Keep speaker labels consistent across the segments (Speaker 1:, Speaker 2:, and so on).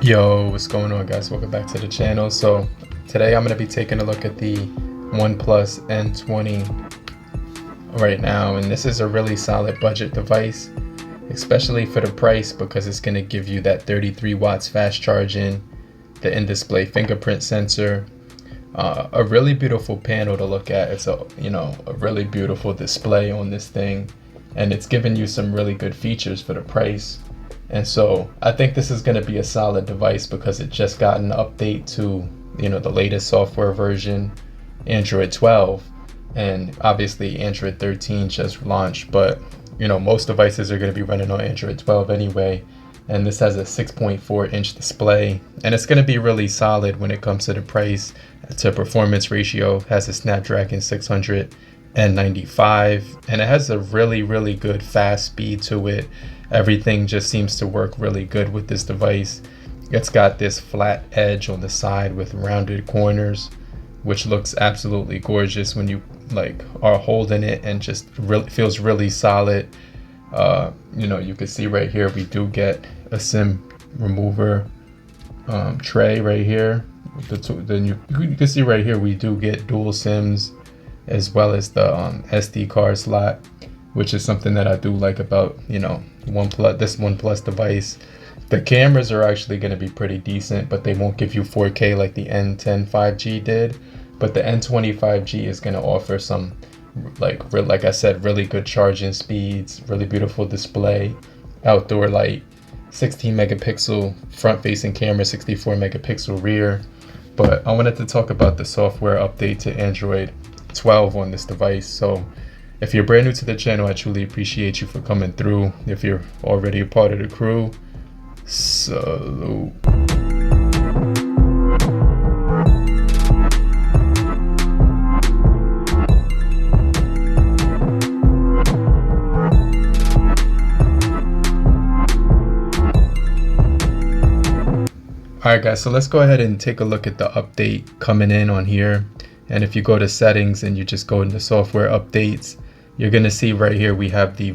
Speaker 1: Yo, what's going on, guys? Welcome back to the channel. So today I'm going to be taking a look at the OnePlus N20 right now, and this is a really solid budget device, especially for the price, because it's going to give you that 33 watts fast charging, the in-display fingerprint sensor, a really beautiful panel to look at. It's a really beautiful display on this thing, and it's giving you some really good features for the price. And so I think this is going to be a solid device because it just got an update to, the latest software version, Android 12, and obviously Android 13 just launched, but most devices are going to be running on Android 12 anyway. And this has a 6.4-inch display, and it's going to be really solid when it comes to the price to performance ratio. It has a Snapdragon 695, and it has a really good fast speed to it. Everything just seems to work really good with this device. It's got this flat edge on the side with rounded corners, which looks absolutely gorgeous when you are holding it, and just really feels really solid. You can see right here we do get a SIM remover tray right here. Then you can see right here we do get dual SIMs, as well as the SD card slot, which is something that I do like about this OnePlus device. The cameras are actually going to be pretty decent, but they won't give you 4K like the N10 5G did. But the N20 5G is going to offer some, like I said, really good charging speeds, really beautiful display, outdoor light, 16 megapixel front-facing camera, 64 megapixel rear. But I wanted to talk about the software update to Android 12 on this device. So if you're brand new to the channel, I truly appreciate you for coming through. If you're already a part of the crew, salute. Alright guys, so let's go ahead and take a look at the update coming in on here. And if you go to settings and you just go into software updates, you're going to see right here we have the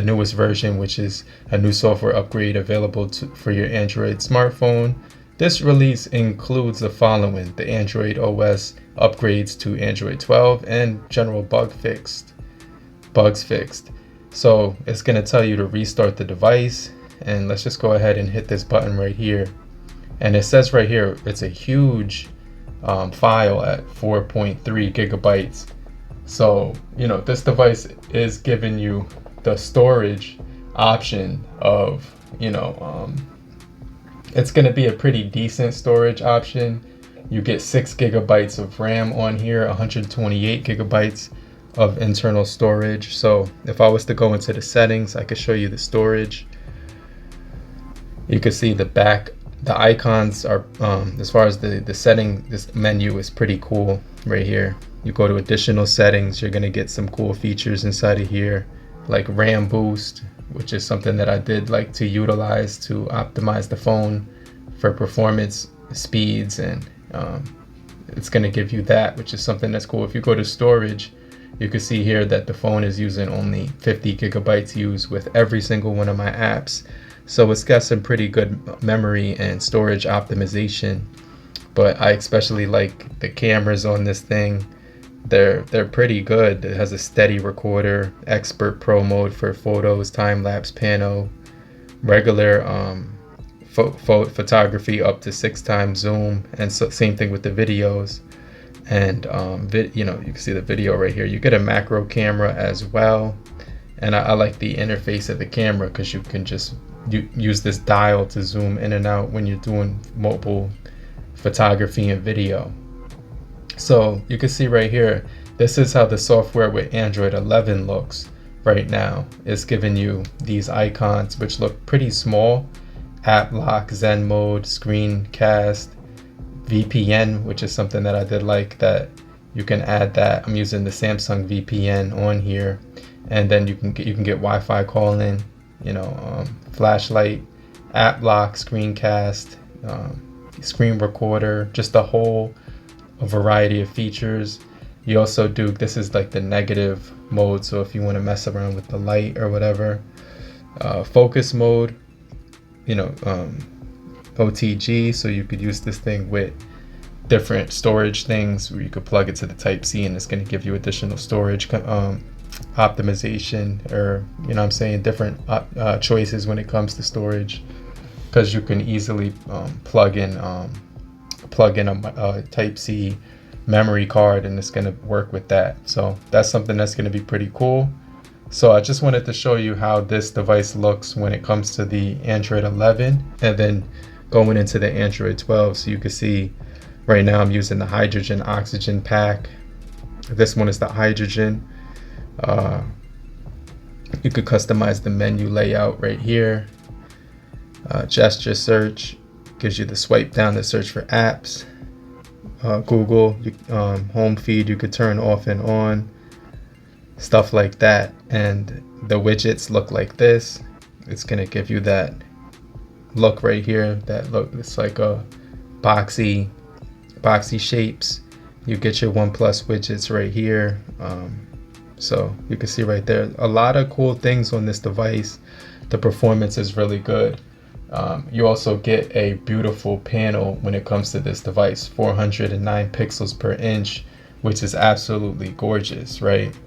Speaker 1: newest version, which is a new software upgrade available for your Android smartphone. This release includes the following: the Android OS upgrades to Android 12 and general bugs fixed. So it's going to tell you to restart the device, and let's just go ahead and hit this button right here. And it says right here it's a huge file at 4.3 gigabytes. So this device is giving you the storage option of it's going to be a pretty decent storage option. You get 6 gigabytes of RAM on here, 128 gigabytes of internal storage. So if I was to go into the settings, I could show you the storage. You can see the icons are as far as the setting, this menu is pretty cool right here. You go to additional settings, you're going to get some cool features inside of here, like RAM boost, which is something that I did like to utilize to optimize the phone for performance speeds, and it's going to give you that, which is something that's cool. If you go to storage, you can see here that the phone is using only 50 gigabytes used with every single one of my apps. So it's got some pretty good memory and storage optimization. But I especially like the cameras on this thing. They're pretty good. It has a steady recorder, expert pro mode for photos, time-lapse pano, regular photography up to 6 times zoom, and so same thing with the videos. And you can see the video right here. You get a macro camera as well, and I like the interface of the camera because you can just use this dial to zoom in and out when you're doing mobile photography and video. So you can see right here, this is how the software with Android 11 looks right now. It's giving you these icons which look pretty small: app lock, Zen mode, screencast, VPN, which is something that I did like, that you can add that. I'm using the Samsung VPN on here, and then you can get Wi-Fi calling, flashlight, app lock, screencast, screen recorder, just a whole variety of features. You also do, this is like the negative mode, so if you want to mess around with the light or whatever. Focus mode, OTG, so you could use this thing with different storage things where you could plug it to the Type-C and it's going to give you additional storage optimization, or you know what I'm saying, different choices when it comes to storage, because you can easily plug in a Type-C memory card and it's going to work with that. So that's something that's going to be pretty cool. So I just wanted to show you how this device looks when it comes to the Android 11 and then going into the Android 12. So you can see right now I'm using the hydrogen oxygen pack. This one is the hydrogen. You could customize the menu layout right here. Gesture search gives you the swipe down to search for apps. Google, home feed, you could turn off and on, stuff like that. And the widgets look like this. It's gonna give you that look right here. That look, it's like a boxy shapes. You get your OnePlus widgets right here. So you can see right there, a lot of cool things on this device. The performance is really good. You also get a beautiful panel when it comes to this device, 409 pixels per inch, which is absolutely gorgeous, right?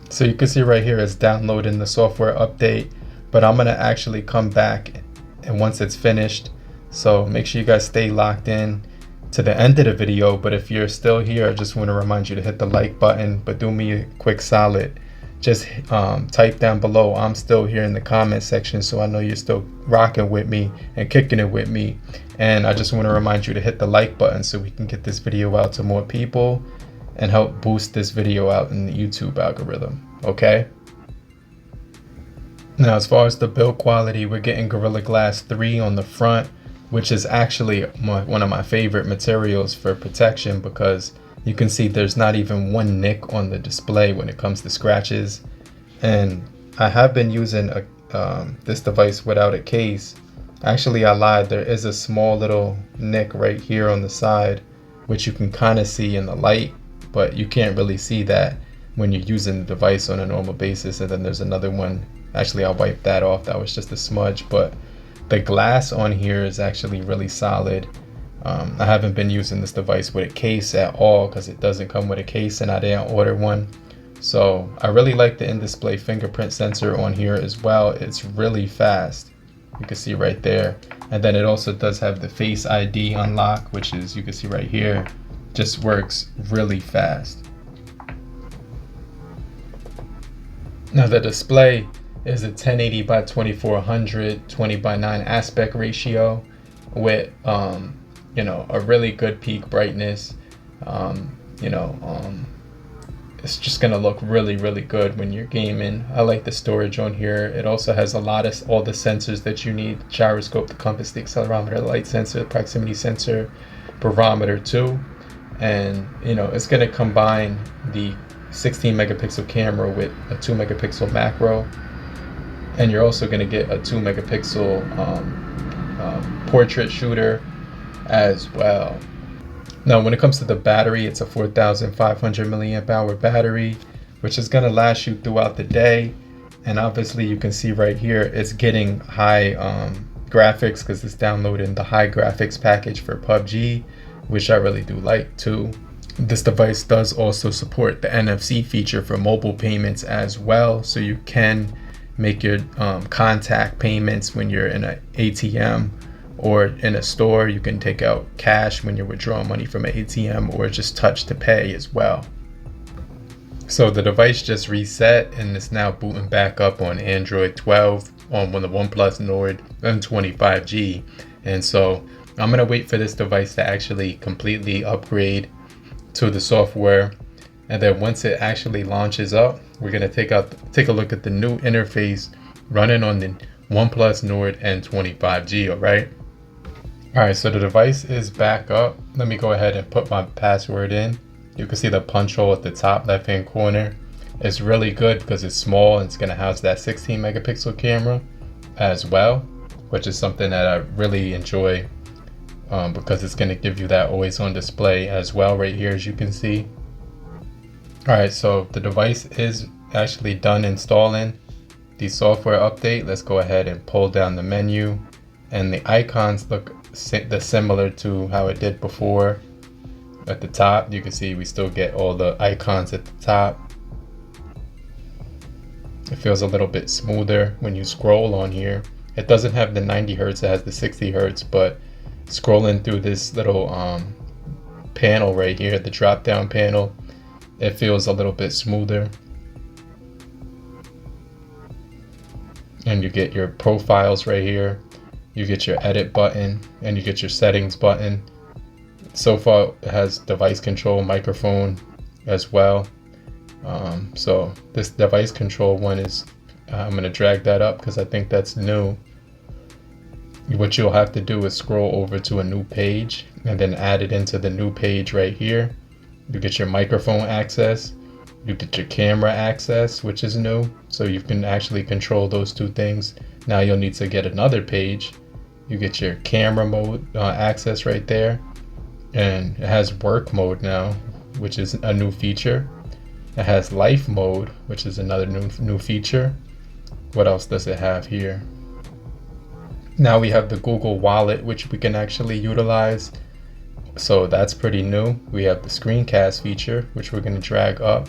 Speaker 1: So you can see right here it's downloading the software update, but I'm gonna actually come back and once it's finished. So make sure you guys stay locked in to the end of the video. But if you're still here, I just want to remind you to hit the like button, but do me a quick solid. Just type down below I'm still here in the comment section, so I know you're still rocking with me and kicking it with me. And I just want to remind you to hit the like button so we can get this video out to more people and help boost this video out in the YouTube algorithm. Okay, now as far as the build quality, we're getting Gorilla Glass 3 on the front, which is actually one of my favorite materials for protection, because you can see there's not even one nick on the display when it comes to scratches. And I have been using this device without a case. Actually, I lied. There is a small little nick right here on the side, which you can kind of see in the light, but you can't really see that when you're using the device on a normal basis. And then there's another one. Actually, I'll wipe that off. That was just a smudge, but the glass on here is actually really solid. I haven't been using this device with a case at all because it doesn't come with a case and I didn't order one. So I really like the in-display fingerprint sensor on here as well. It's really fast. You can see right there. And then it also does have the Face ID unlock, which is, you can see right here, just works really fast. Now the display is a 1080 by 2400 20:9 aspect ratio with you know, a really good peak brightness. It's just gonna look really good when you're gaming. I like the storage on here. It also has a lot of all the sensors that you need: gyroscope, the compass, the accelerometer, the light sensor, the proximity sensor, barometer too. And you know, it's gonna combine the 16 megapixel camera with a 2 megapixel macro, and you're also gonna get a 2 megapixel portrait shooter as well. Now when it comes to the battery, it's a 4500 milliamp hour battery, which is going to last you throughout the day. And obviously you can see right here it's getting high graphics because it's downloading the high graphics package for PUBG, which I really do like too. This device does also support the NFC feature for mobile payments as well, so you can make your contact payments when you're in an ATM or in a store. You can take out cash when you're withdrawing money from an ATM, or just touch to pay as well. So the device just reset and it's now booting back up on Android 12 on the OnePlus Nord N20 5G. And so I'm gonna wait for this device to actually completely upgrade to the software, and then once it actually launches up, we're gonna take a look at the new interface running on the OnePlus Nord N20 5G. All right, so the device is back up. Let me go ahead and put my password in. You can see the punch hole at the top left hand corner. It's really good because it's small and it's gonna house that 16 megapixel camera as well, which is something that I really enjoy because it's gonna give you that always on display as well right here, as you can see. All right, so the device is actually done installing the software update. Let's go ahead and pull down the menu and the icons look similar to how it did before. At the top, you can see we still get all the icons at the top. It feels a little bit smoother when you scroll on here. It doesn't have the 90 Hertz, it has the 60 Hertz, but scrolling through this little panel right here, the drop down panel, it feels a little bit smoother. And you get your profiles right here, you get your edit button, and you get your settings button. So far it has device control, microphone as well. So this device control one is, I'm going to drag that up because I think that's new. What you'll have to do is scroll over to a new page and then add it into the new page right here. You get your microphone access, you get your camera access, which is new. So you can actually control those two things. Now you'll need to get another page. You get your camera mode access right there. And it has work mode now, which is a new feature. It has life mode, which is another new feature. What else does it have here? Now we have the Google Wallet, which we can actually utilize. So that's pretty new. We have the screencast feature, which we're going to drag up,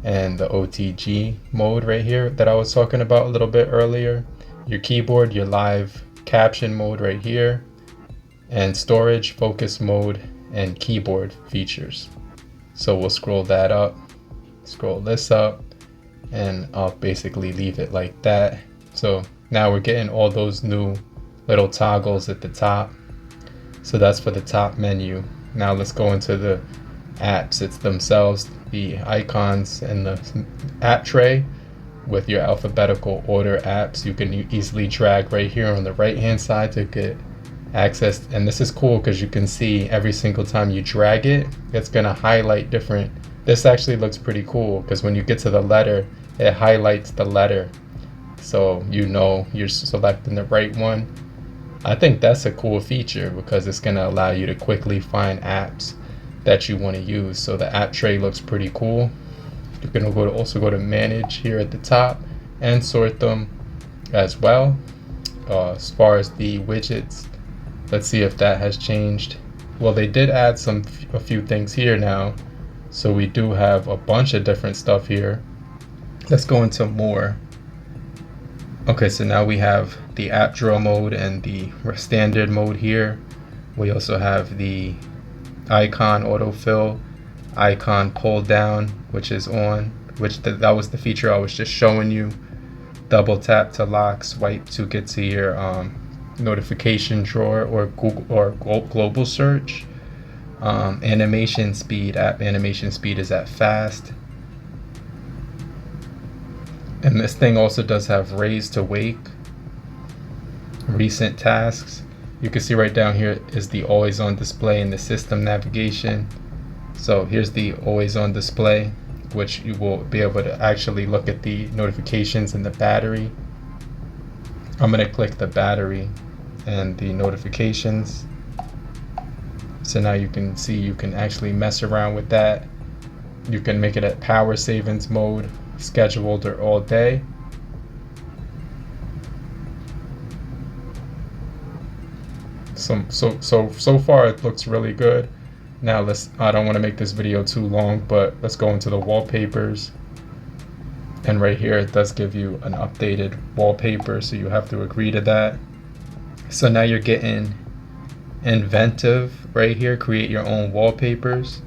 Speaker 1: and the OTG mode right here that I was talking about a little bit earlier. Your keyboard, your live caption mode right here, and storage, focus mode, and keyboard features. So we'll scroll that up, scroll this up, and I'll basically leave it like that. So now we're getting all those new little toggles at the top. So that's for the top menu. Now let's go into the apps themselves, the icons and the app tray with your alphabetical order apps. You can easily drag right here on the right hand side to get access, and this is cool because you can see every single time you drag it, it's going to highlight different. This actually looks pretty cool because when you get to the letter, it highlights the letter, so you know you're selecting the right one. I think that's a cool feature because it's going to allow you to quickly find apps that you want to use. So the app tray looks pretty cool. You can also go to manage here at the top and sort them as well. As far as the widgets, let's see if that has changed. Well, they did add a few things here now. So we do have a bunch of different stuff here. Let's go into more. Okay, so now we have the app drawer mode and the standard mode here. We also have the icon autofill, icon pull down, which is on, which that was the feature I was just showing you. Double tap to lock, swipe to get to your notification drawer or Google or global search. Animation speed, app animation speed is at fast. And this thing also does have raise to wake, recent tasks. You can see right down here is the always on display and the system navigation. So here's the always on display, which you will be able to actually look at the notifications and the battery. I'm going to click the battery and the notifications. So now you can see you can actually mess around with that. You can make it at power savings mode, scheduled or all day. So far it looks really good. Now I don't want to make this video too long, but let's go into the wallpapers. And right here it does give you an updated wallpaper, so you have to agree to that. So now you're getting inventive right here, create your own wallpapers.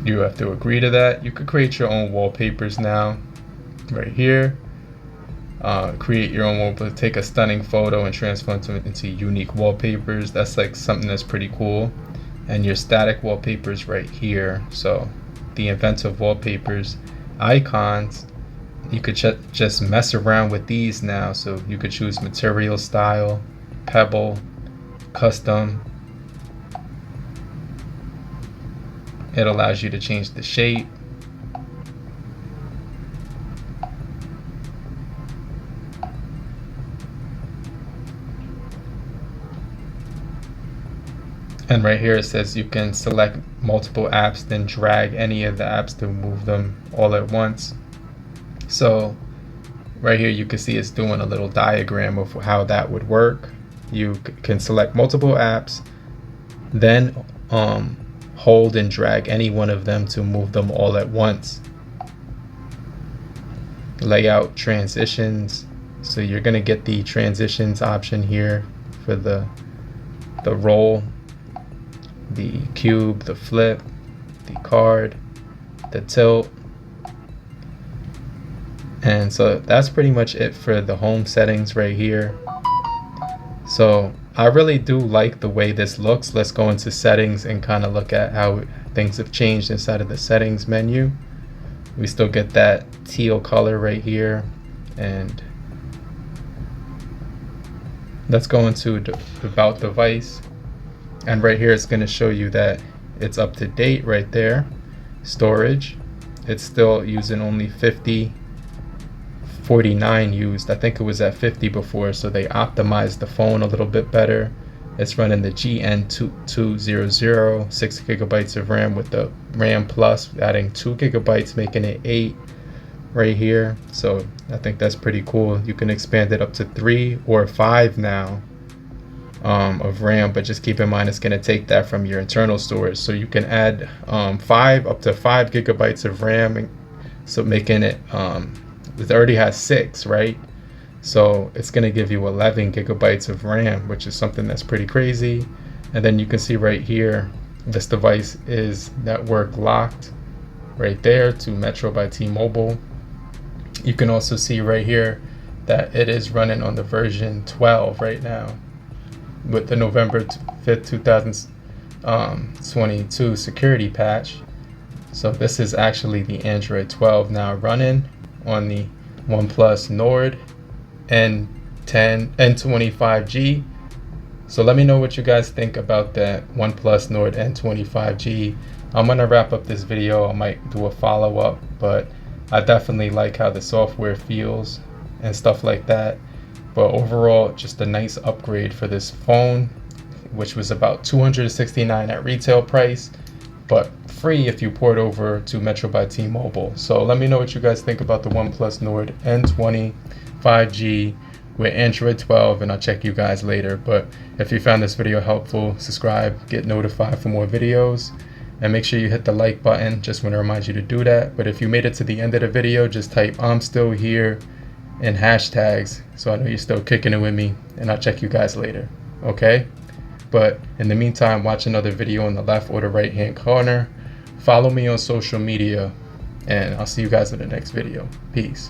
Speaker 1: You have to agree to that. You could create your own wallpapers now right here. Create your own wallpaper, take a stunning photo and transform it into unique wallpapers. That's like something that's pretty cool. And your static wallpapers right here. So the inventive wallpapers, icons, you could just mess around with these now. So you could choose material, style, pebble, custom. It allows you to change the shape. And right here it says you can select multiple apps, then drag any of the apps to move them all at once. So Right here you can see it's doing a little diagram of how that would work. You can select multiple apps, then hold and drag any one of them to move them all at once. Layout transitions, so you're going to get the transitions option here for the roll, the cube, the flip, the card, the tilt. And so that's pretty much it for the home settings right here. So I really do like the way this looks. Let's go into settings and kind of look at how things have changed inside of the settings menu. We still get that teal color right here, and let's go into about device, and right here it's going to show you that it's up to date right there. Storage, it's still using only 49 used. I think it was at 50 before, so they optimized the phone a little bit better. It's running the GN200, 6 gigabytes of RAM with the RAM Plus, adding 2 gigabytes, making it 8 right here. So I think that's pretty cool. You can expand it up to 3 or 5 now of RAM, but just keep in mind it's going to take that from your internal storage. So you can add up to 5 gigabytes of RAM, so making it it already has 6, right? So it's going to give you 11 gigabytes of RAM, which is something that's pretty crazy. And then you can see right here, this device is network locked right there to Metro by T-Mobile. You can also see right here that it is running on the version 12 right now with the November 5th, 2022 security patch. So this is actually the Android 12 now running on the OnePlus Nord N20G. So let me know what you guys think about that OnePlus Nord N20G. I'm gonna wrap up this video. I might do a follow-up, but I definitely like how the software feels and stuff like that. But overall, just a nice upgrade for this phone, which was about $269 at retail price, but free if you port over to Metro by T-Mobile. So let me know what you guys think about the OnePlus Nord N20 5G with Android 12, and I'll check you guys later. But if you found this video helpful, subscribe, get notified for more videos, and make sure you hit the like button. Just want to remind you to do that. But if you made it to the end of the video, just type "I'm still here" and hashtags, so I know you're still kicking it with me, and I'll check you guys later. Okay? But in the meantime, watch another video on the left or the right hand corner. Follow me on social media, and I'll see you guys in the next video. Peace.